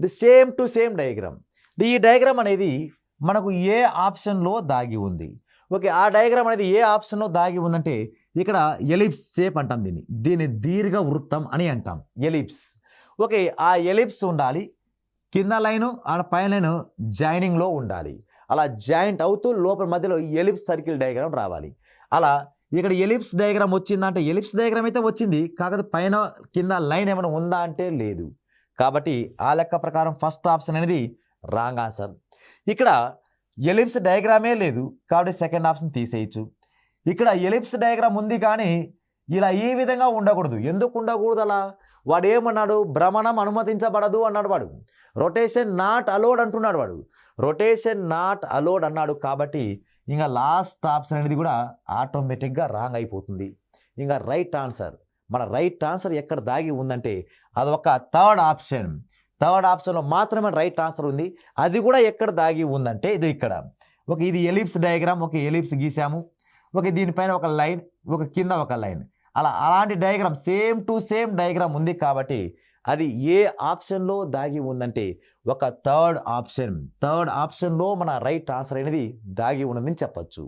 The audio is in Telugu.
The same to same diagram. ఈ డయాగ్రామ్ అనేది మనకు ఏ ఆప్షన్లో దాగి ఉంది? ఓకే. ఆ డయాగ్రామ్ అనేది ఏ ఆప్షన్లో దాగి ఉందంటే ఇక్కడ ఎలిప్స్ షేప్ అంటాం దీన్ని. దీన్ని దీర్ఘ వృత్తం అని అంటాం. ఎలిప్స్. ఓకే. ఆ ఎలిప్స్ ఉండాలి. కింద లైను పైన లైను జాయినింగ్లో ఉండాలి. అలా జాయింట్ అవుతూ లోపల మధ్యలో ఎలిప్స్ సర్కిల్ డయాగ్రామ్ రావాలి. అలా ఇక్కడ ఎలిప్స్ డయాగ్రామ్ వచ్చిందంటే ఎలిప్స్ డయాగ్రామ్ అయితే వచ్చింది. కాకపోతే పైన కింద లైన్ ఏమైనా ఉందా అంటే లేదు. కాబట్టి ఆ లెక్క ప్రకారం ఫస్ట్ ఆప్షన్ అనేది రాంగ్ ఆన్సర్. ఇక్కడ ఎలిప్స్ డయాగ్రామే లేదు కాబట్టి సెకండ్ ఆప్షన్ తీసేయచ్చు. ఇక్కడ ఎలిప్స్ డయాగ్రామ్ ఉంది కానీ ఇలా ఈ విధంగా ఉండకూడదు. ఎందుకు ఉండకూడదు అలా? వాడు ఏమన్నాడు? భ్రమణం అనుమతించబడదు అన్నాడు వాడు. రొటేషన్ నాట్ అలౌడ్ అంటున్నాడు వాడు. రొటేషన్ నాట్ అలౌడ్ అన్నాడు కాబట్టి ఇంకా లాస్ట్ ఆప్షన్ అనేది కూడా ఆటోమేటిక్గా రాంగ్ అయిపోతుంది. ఇంకా రైట్ ఆన్సర్, మన రైట్ ఆన్సర్ ఎక్కడ దాగి ఉందంటే అది ఒక థర్డ్ ఆప్షన్. థర్డ్ ఆప్షన్లో మాత్రమే రైట్ ఆన్సర్ ఉంది. అది కూడా ఎక్కడ దాగి ఉందంటే ఇది ఇక్కడ. ఒక ఇది ఎలిప్స్ డయాగ్రామ్. ఒక ఎలిప్స్ గీసాము. ఓకే. దీనిపైన ఒక లైన్, ఒక కింద ఒక లైన్, అలాంటి diagram same to same diagram ఉంది కాబట్టి అది ఏ ఆప్షన్లో దాగి ఉందంటే ఒక థర్డ్ ఆప్షన్. థర్డ్ ఆప్షన్లో మన రైట్ ఆన్సర్ అనేది దాగి ఉన్నదని చెప్పచ్చు.